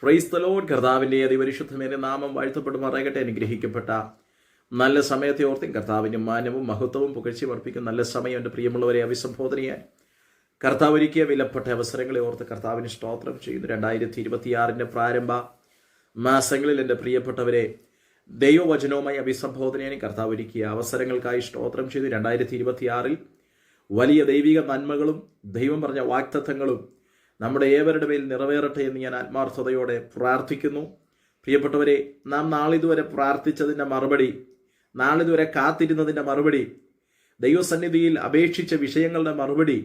Praise the Lord. കർത്താവിൻ്റെ അതിപരിശുദ്ധമായ നാമം വാഴ്ത്തപ്പെടുമാറാകട്ടെ. അനുഗ്രഹിക്കപ്പെട്ട നല്ല സമയത്തെ ഓർത്തും കർത്താവിൻ്റെ മാനവും മഹത്വവും പുകഴ്ചയും അർപ്പിക്കും നല്ല സമയം എൻ്റെ പ്രിയമുള്ളവരെ അഭിസംബോധന ചെയ്യാൻ കർത്താവ് ഒരുക്കിയ വിലപ്പെട്ട അവസരങ്ങളെ ഓർത്ത് കർത്താവിന് സ്തോത്രം ചെയ്യുന്നു. 2026 പ്രാരംഭ മാസങ്ങളിൽ എൻ്റെ പ്രിയപ്പെട്ടവരെ ദൈവവചനവുമായി അഭിസംബോധന ചെയ്യാൻ കർത്താവ് ഒരുക്കിയ അവസരങ്ങൾക്കായി സ്തോത്രം ചെയ്തു. 2026 വലിയ ദൈവിക നന്മകളും ദൈവം പറഞ്ഞ വാഗ്ദത്തങ്ങളും നമ്മുടെ ഏവരുടെ മേൽ നിറവേറട്ടെ എന്ന് ഞാൻ ആത്മാർത്ഥതയോടെ പ്രാർത്ഥിക്കുന്നു. പ്രിയപ്പെട്ടവരെ, നാം നാളിതുവരെ പ്രാർത്ഥിച്ചതിൻ്റെ മറുപടി, നാളിതുവരെ കാത്തിരുന്നതിൻ്റെ മറുപടി, ദൈവസന്നിധിയിൽ അപേക്ഷിച്ച വിഷയങ്ങളുടെ മറുപടി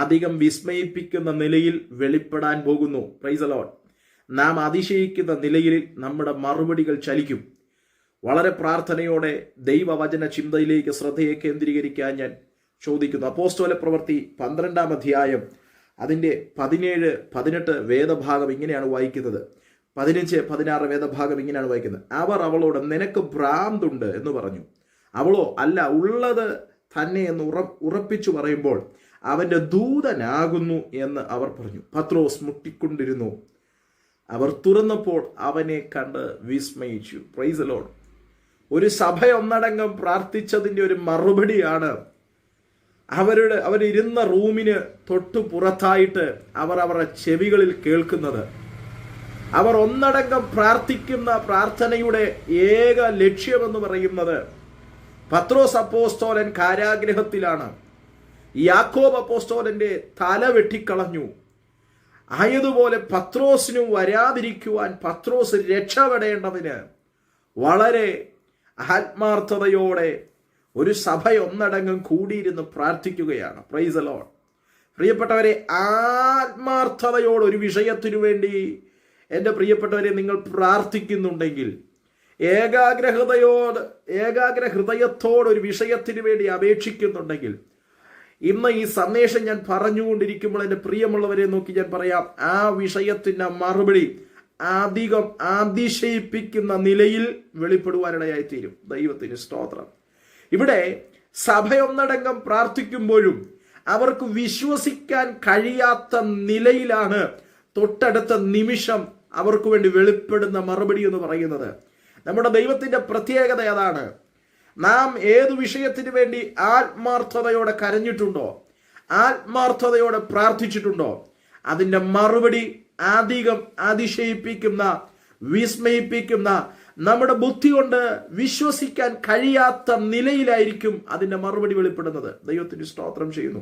അധികം വിസ്മയിപ്പിക്കുന്ന നിലയിൽ വെളിപ്പെടാൻ പോകുന്നു. Praise the Lord. നാം അതിശയിക്കുന്ന നിലയിൽ നമ്മുടെ മറുപടികൾ ചലിക്കും. വളരെ പ്രാർത്ഥനയോടെ ദൈവവചന ചിന്തയിലേക്ക് ശ്രദ്ധയെ കേന്ദ്രീകരിക്കാൻ ഞാൻ ചോദിക്കുന്നു. അപ്പോസ്തല പ്രവൃത്തി 12-ാം അധ്യായം അതിൻ്റെ 17, 18 വേദഭാഗം ഇങ്ങനെയാണ് വായിക്കുന്നത്. 15, 16 വേദഭാഗം ഇങ്ങനെയാണ് വായിക്കുന്നത്. അവർ അവളോട് നിനക്ക് ഭ്രാന്തുണ്ട് എന്ന് പറഞ്ഞു. അവളോ അല്ല, ഉള്ളത് തന്നെ എന്ന് ഉറപ്പിച്ചു പറയുമ്പോൾ അവൻ്റെ ദൂതനാകുന്നു എന്ന് അവർ പറഞ്ഞു. പത്രോസ് മുട്ടിക്കൊണ്ടിരുന്നു. അവർ തുറന്നപ്പോൾ അവനെ കണ്ട് വിസ്മയിച്ചു. Praise the Lord. ഒരു സഭ ഒന്നടങ്കം പ്രാർത്ഥിച്ചതിൻ്റെ ഒരു മറുപടിയാണ് അവരിരുന്ന റൂമിന് തൊട്ടു പുറത്തായിട്ട് അവരുടെ ചെവികളിൽ കേൾക്കുന്നത്. അവർ ഒന്നടങ്കം പ്രാർത്ഥിക്കുന്ന പ്രാർത്ഥനയുടെ ഏക ലക്ഷ്യമെന്ന് പറയുന്നത് പത്രോസ് അപ്പോസ്തലൻ കാരാഗ്രഹത്തിലാണ്. യാക്കോബ് അപ്പോസ്തലന്റെ തല വെട്ടിക്കളഞ്ഞു. ആയതുപോലെ പത്രോസിനും വരാതിരിക്കുവാൻ, പത്രോസ് രക്ഷപ്പെടേണ്ടതിന് വളരെ ആത്മാർത്ഥതയോടെ ഒരു സഭ ഒന്നടങ്കം കൂടിയിരുന്ന് പ്രാർത്ഥിക്കുകയാണ്. Praise the Lord. പ്രിയപ്പെട്ടവരെ, ആത്മാർത്ഥതയോട് ഒരു വിഷയത്തിനു വേണ്ടി എൻ്റെ പ്രിയപ്പെട്ടവരെ നിങ്ങൾ പ്രാർത്ഥിക്കുന്നുണ്ടെങ്കിൽ, ഏകാഗ്ര ഹൃദയത്തോട് ഒരു വിഷയത്തിനു വേണ്ടി അപേക്ഷിക്കുന്നുണ്ടെങ്കിൽ, ഇന്ന് ഈ സന്ദേശം ഞാൻ പറഞ്ഞുകൊണ്ടിരിക്കുമ്പോൾ എൻ്റെ പ്രിയമുള്ളവരെ നോക്കി ഞാൻ പറയാം, ആ വിഷയത്തിൻ്റെ മറുപടി അധികം അതിശയിപ്പിക്കുന്ന നിലയിൽ വെളിപ്പെടുവാനിടയായിത്തീരും. ദൈവത്തിന് സ്തോത്രം. ഇവിടെ സഭയൊന്നടങ്കം പ്രാർത്ഥിക്കുമ്പോഴും അവർക്ക് വിശ്വസിക്കാൻ കഴിയാത്ത നിലയിലാണ് തൊട്ടടുത്ത നിമിഷം അവർക്ക് വേണ്ടി വെളിപ്പെടുന്ന മറുപടി എന്ന് പറയുന്നത്. നമ്മുടെ ദൈവത്തിൻ്റെ പ്രത്യേകത അതാണ്. നാം ഏതു വിഷയത്തിന് വേണ്ടി ആത്മാർത്ഥതയോടെ കരഞ്ഞിട്ടുണ്ടോ, ആത്മാർത്ഥതയോടെ പ്രാർത്ഥിച്ചിട്ടുണ്ടോ, അതിൻ്റെ മറുപടി അധികം അതിശയിപ്പിക്കുന്ന, വിസ്മയിപ്പിക്കുന്ന, നമ്മുടെ ബുദ്ധി കൊണ്ട് വിശ്വസിക്കാൻ കഴിയാത്ത നിലയിലായിരിക്കും അതിൻ്റെ മറുപടി വെളിപ്പെടുന്നത്. ദൈവത്തിന് സ്തോത്രം ചെയ്യുന്നു.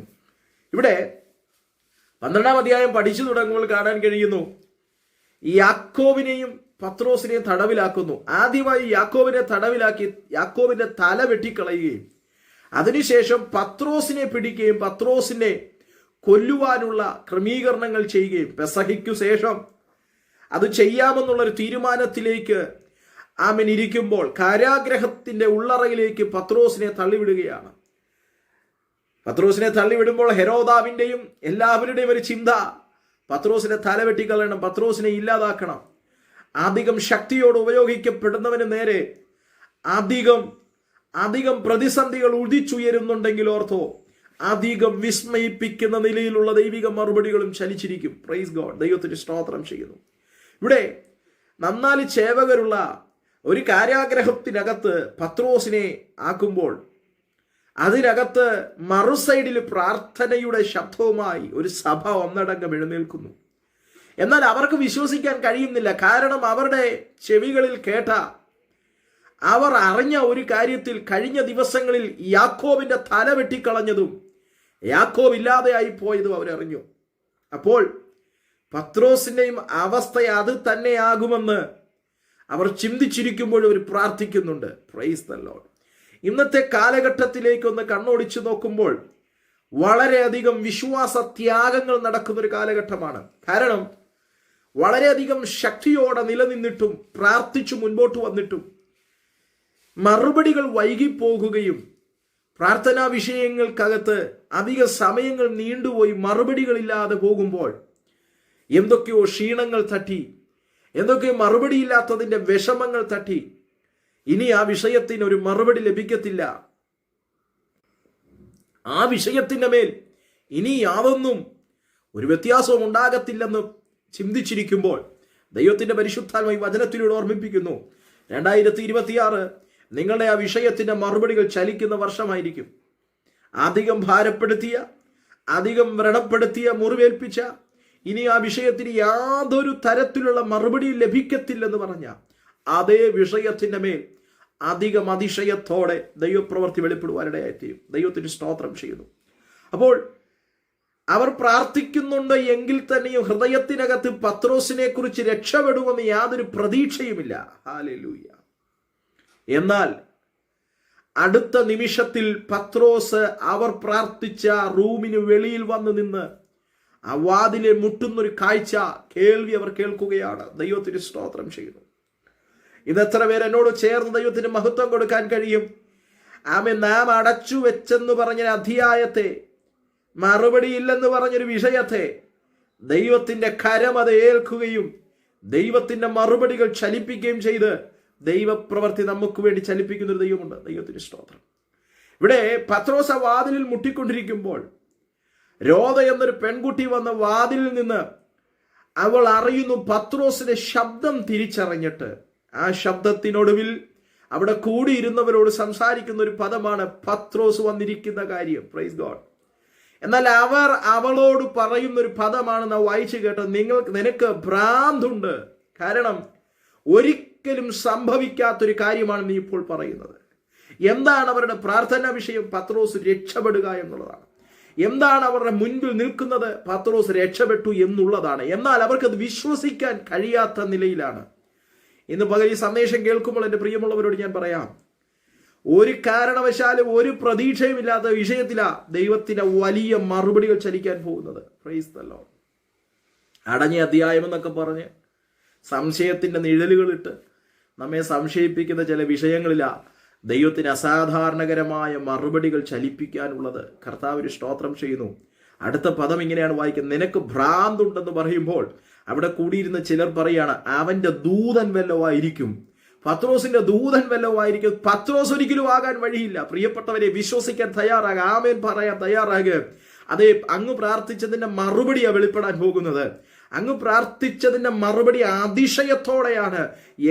ഇവിടെ 12-ാം അധ്യായം പഠിച്ചു തുടങ്ങുമ്പോൾ കാണാൻ കഴിയുന്നു, യാക്കോബിനെയും പത്രോസിനെയും തടവിലാക്കുന്നു. ആദ്യമായി യാക്കോബിനെ തടവിലാക്കി യാക്കോബിന്റെ തല വെട്ടിക്കളയുകയും അതിനുശേഷം പത്രോസിനെ പിടിക്കുകയും പത്രോസിനെ കൊല്ലുവാനുള്ള ക്രമീകരണങ്ങൾ ചെയ്യുകയും പെസഹയ്ക്കു ശേഷം അത് ചെയ്യാമെന്നുള്ളൊരു തീരുമാനത്തിലേക്ക് ആമൻ ഇരിക്കുമ്പോൾ കാരാഗ്രഹത്തിന്റെ ഉള്ളറയിലേക്ക് പത്രോസിനെ തള്ളിവിടുകയാണ്. പത്രോസിനെ തള്ളിവിടുമ്പോൾ ഹെരോദാവിൻ്റെയും എല്ലാവരുടെയും ഒരു ചിന്ത, പത്രോസിനെ തല വെട്ടിക്കളയണം, പത്രോസിനെ ഇല്ലാതാക്കണം. അധികം ശക്തിയോട് ഉപയോഗിക്കപ്പെടുന്നവന് നേരെ അധികം പ്രതിസന്ധികൾ ഉദിച്ചുയരുന്നുണ്ടെങ്കിൽ ഓർത്തോ, അധികം വിസ്മയിപ്പിക്കുന്ന നിലയിലുള്ള ദൈവിക മറുപടികളും ചലിച്ചിരിക്കും. Praise God. ദൈവത്തിന് സ്തോത്രം ചെയ്യുന്നു. ഇവിടെ 4 ചേവകരുള്ള ഒരു കാരാഗ്രഹത്തിനകത്ത് പത്രോസിനെ ആക്കുമ്പോൾ അതിനകത്ത് മറുസൈഡിൽ പ്രാർത്ഥനയുടെ ശബ്ദവുമായി ഒരു സഭ ഒന്നടങ്കം എഴുന്നേൽക്കുന്നു. എന്നാൽ അവർക്ക് വിശ്വസിക്കാൻ കഴിയുന്നില്ല. കാരണം അവരുടെ ചെവികളിൽ കേട്ട, അവർ അറിഞ്ഞ ഒരു കാര്യത്തിൽ കഴിഞ്ഞ ദിവസങ്ങളിൽ യാക്കോബിന്റെ തല വെട്ടിക്കളഞ്ഞതും യാക്കോബ് ഇല്ലാതെയായി പോയതും അവരറിഞ്ഞു. അപ്പോൾ പത്രോസിന്റെയും അവസ്ഥ അത് തന്നെയാകുമെന്ന് അവർ ചിന്തിച്ചിരിക്കുമ്പോൾ അവർ പ്രാർത്ഥിക്കുന്നുണ്ട്. Praise the Lord. ഇന്നത്തെ കാലഘട്ടത്തിലേക്കൊന്ന് കണ്ണോടിച്ചു നോക്കുമ്പോൾ വളരെയധികം വിശ്വാസ ത്യാഗങ്ങൾ നടക്കുന്ന ഒരു കാലഘട്ടമാണ്. കാരണം വളരെയധികം ശക്തിയോടെ നിലനിന്നിട്ടും പ്രാർത്ഥിച്ചു മുൻപോട്ട് വന്നിട്ടും മറുപടികൾ വൈകിപ്പോകുകയും പ്രാർത്ഥനാ വിഷയങ്ങൾക്കകത്ത് അധിക സമയങ്ങൾ നീണ്ടുപോയി മറുപടികളില്ലാതെ പോകുമ്പോൾ എന്തൊക്കെയോ ക്ഷീണങ്ങൾ തട്ടി, എന്തൊക്കെയോ മറുപടിയില്ലാത്തതിൻ്റെ വിഷമങ്ങൾ തട്ടി, ഇനി ആ വിഷയത്തിന് ഒരു മറുപടി ലഭിക്കത്തില്ല, ആ വിഷയത്തിൻ്റെ മേൽ ഇനി യാതൊന്നും ഒരു വ്യത്യാസവും ഉണ്ടാകത്തില്ലെന്ന് ചിന്തിച്ചിരിക്കുമ്പോൾ ദൈവത്തിന്റെ പരിശുദ്ധാത്മ ഈ വചനത്തിലൂടെ ഓർമ്മിപ്പിക്കുന്നു, 2026 നിങ്ങളുടെ ആ വിഷയത്തിന്റെ മറുപടികൾ ചലിക്കുന്ന വർഷമായിരിക്കും. അധികം ഭാരപ്പെടുത്തിയ, അധികം വ്രണപ്പെടുത്തിയ, മുറിവേൽപ്പിച്ച, ഇനി ആ വിഷയത്തിന് യാതൊരു തരത്തിലുള്ള മറുപടിയും ലഭിക്കത്തില്ലെന്ന് പറഞ്ഞ അതേ വിഷയത്തിന്റെ മേൽ അധികം അതിശയത്തോടെ ദൈവപ്രവൃത്തി വെളിപ്പെടുവാനിടയായിത്തീരും. ദൈവത്തിന് സ്തോത്രം ചെയ്യുന്നു. അപ്പോൾ അവർ പ്രാർത്ഥിക്കുന്നുണ്ട് എങ്കിൽ തന്നെയും ഹൃദയത്തിനകത്ത് പത്രോസിനെ കുറിച്ച് രക്ഷപ്പെടുമെന്ന് യാതൊരു പ്രതീക്ഷയുമില്ല. ഹല്ലേലൂയ. എന്നാൽ അടുത്ത നിമിഷത്തിൽ പത്രോസ് അവർ പ്രാർത്ഥിച്ച റൂമിന് വെളിയിൽ വന്ന് നിന്ന് ആ വാതിലെ മുട്ടുന്നൊരു കാഴ്ച, കേൾവി അവർ കേൾക്കുകയാണ്. ദൈവത്തിന് സ്തോത്രം ചെയ്യുന്നു. ഇതെത്ര പേര് എന്നോട് ചേർന്ന് ദൈവത്തിന് മഹത്വം കൊടുക്കാൻ കഴിയും? ആമേൻ. നാം അടച്ചു വെച്ചെന്ന് പറഞ്ഞ അധ്യായത്തെ, മറുപടിയില്ലെന്ന് പറഞ്ഞൊരു വിഷയത്തെ ദൈവത്തിന്റെ കരം അത് ഏൽക്കുകയും ദൈവത്തിന്റെ മറുപടികൾ ചലിപ്പിക്കുകയും ചെയ്ത് ദൈവപ്രവൃത്തി നമുക്ക് വേണ്ടി ചലിപ്പിക്കുന്ന ഒരു ദൈവമുണ്ട്. ദൈവത്തിന് സ്തോത്രം. ഇവിടെ പത്രോസ് വാതിലിൽ മുട്ടിക്കൊണ്ടിരിക്കുമ്പോൾ രോദ എന്നൊരു പെൺകുട്ടി വന്ന വാതിലിൽ നിന്ന് അവൾ അറിയുന്നു, പത്രോസിന്റെ ശബ്ദം തിരിച്ചറിഞ്ഞിട്ട് ആ ശബ്ദത്തിനൊടുവിൽ അവിടെ കൂടിയിരുന്നവരോട് സംസാരിക്കുന്ന ഒരു പദമാണ് പത്രോസ് വന്നിരിക്കുന്ന കാര്യം. Praise God. എന്നാൽ അവർ അവളോട് പറയുന്ന ഒരു പദമാണ് നാം വായിച്ചു കേട്ടത്, നിനക്ക് ഭ്രാന്തുണ്ട്. കാരണം ഒരിക്കലും സംഭവിക്കാത്തൊരു കാര്യമാണ് നീ ഇപ്പോൾ പറയുന്നത്. എന്താണ് അവരുടെ പ്രാർത്ഥനാ വിഷയം? പത്രോസ് രക്ഷപ്പെടുക എന്നുള്ളതാണ്. എന്താണ് അവരുടെ മുൻപിൽ നിൽക്കുന്നത്? പത്രോസ് രക്ഷപ്പെട്ടു എന്നുള്ളതാണ്. എന്നാൽ അവർക്കത് വിശ്വസിക്കാൻ കഴിയാത്ത നിലയിലാണ്. ഇന്ന് പകൽ ഈ സന്ദേശം കേൾക്കുമ്പോൾ എൻ്റെ പ്രിയമുള്ളവരോട് ഞാൻ പറയാം, ഒരു കാരണവശാലും ഒരു പ്രതീക്ഷയുമില്ലാത്ത വിഷയത്തിലാണ് ദൈവത്തിന്റെ വലിയ മറുപടികൾ ചലിക്കാൻ പോകുന്നത്. Praise the Lord. അടഞ്ഞ അധ്യായം എന്നൊക്കെ പറഞ്ഞ് സംശയത്തിന്റെ നിഴലുകളിട്ട് നമ്മെ സംശയിപ്പിക്കുന്ന ചില വിഷയങ്ങളിലാണ് ദൈവത്തിന് അസാധാരണകരമായ മറുപടികൾ ചലിപ്പിക്കാനുള്ളത്. കർത്താവിന് സ്തോത്രം ചെയ്യുന്നു. അടുത്ത പദം ഇങ്ങനെയാണ് വായിക്കുന്നത്, നിനക്ക് ഭ്രാന്തുണ്ടെന്ന് പറയുമ്പോൾ അവിടെ കൂടിയിരുന്ന ചിലർ പറയാണ്, അവന്റെ ദൂതൻ വല്ലോ ആയിരിക്കും, പത്രോസിന്റെ ദൂതൻ വല്ലോ ആയിരിക്കും. പത്രോസ് ഒരിക്കലും ആകാൻ വഴിയില്ല. പ്രിയപ്പെട്ടവരെ, വിശ്വസിക്കാൻ തയ്യാറാകുക, ആമേൻ പറയാൻ തയ്യാറാകുക. അതേ, അങ്ങ് പ്രാർത്ഥിച്ചതിന്റെ മറുപടിയാണ് വെളിപ്പെടാൻ പോകുന്നത്. അങ്ങ് പ്രാർത്ഥിച്ചതിന്റെ മറുപടി അതിശയത്തോടെയാണ്,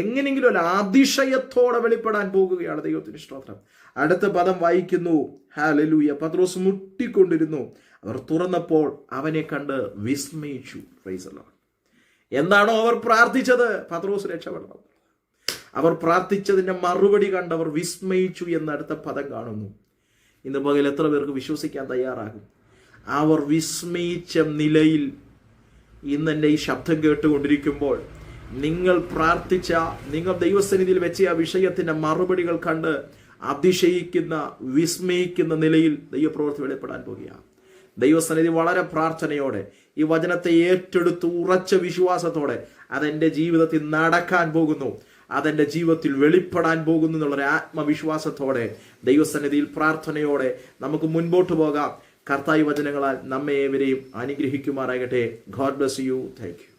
എങ്ങനെയെങ്കിലും അല്ല, അതിശയത്തോടെ വെളിപ്പെടാൻ പോകുകയാണ്. ദൈവത്തിന് സ്തോത്രം. അടുത്ത പദം വായിക്കുന്നു, ഹല്ലേലൂയ. പത്രോസ് മുട്ടിക്കൊണ്ടിരുന്നു, അവർ തുറന്നപ്പോൾ അവനെ കണ്ട് വിസ്മയിച്ചു. Praise the Lord. എന്താണോ അവർ പ്രാർത്ഥിച്ചത്, പത്രോസ് രക്ഷപ്പെടണം. അവർ പ്രാർത്ഥിച്ചതിന്റെ മറുപടി കണ്ടവർ വിസ്മയിച്ചു എന്ന അടുത്ത പദം കാണുന്നു. ഇന്ന് പകൽ എത്ര പേർക്ക് വിശ്വസിക്കാൻ തയ്യാറാകും? അവർ വിസ്മയിച്ച നിലയിൽ ഇന്ന് എൻ്റെ ഈ ശബ്ദം കേട്ടുകൊണ്ടിരിക്കുമ്പോൾ നിങ്ങൾ പ്രാർത്ഥിച്ച, നിങ്ങൾ ദൈവസന്നിധിയിൽ വെച്ച ആ വിഷയത്തിന്റെ മറുപടികൾ കണ്ട് അതിശയിക്കുന്ന, വിസ്മയിക്കുന്ന നിലയിൽ ദൈവപ്രവൃത്തി വെളിപ്പെടാൻ പോകുകയാണ്. ദൈവസന്നിധി വളരെ പ്രാർത്ഥനയോടെ ഈ വചനത്തെ ഏറ്റെടുത്ത് ഉറച്ച വിശ്വാസത്തോടെ അതെൻ്റെ ജീവിതത്തിൽ നടക്കാൻ പോകുന്നു, അതെൻ്റെ ജീവിതത്തിൽ വെളിപ്പെടാൻ പോകുന്നു എന്നുള്ളൊരു ആത്മവിശ്വാസത്തോടെ ദൈവസന്നിധിയിൽ പ്രാർത്ഥനയോടെ നമുക്ക് മുൻപോട്ട് പോകാം. കർത്താവ് വചനങ്ങളാൽ നമ്മെ ഏവരെയും അനുഗ്രഹിക്കുമാറാകട്ടെ. God bless you. Thank you.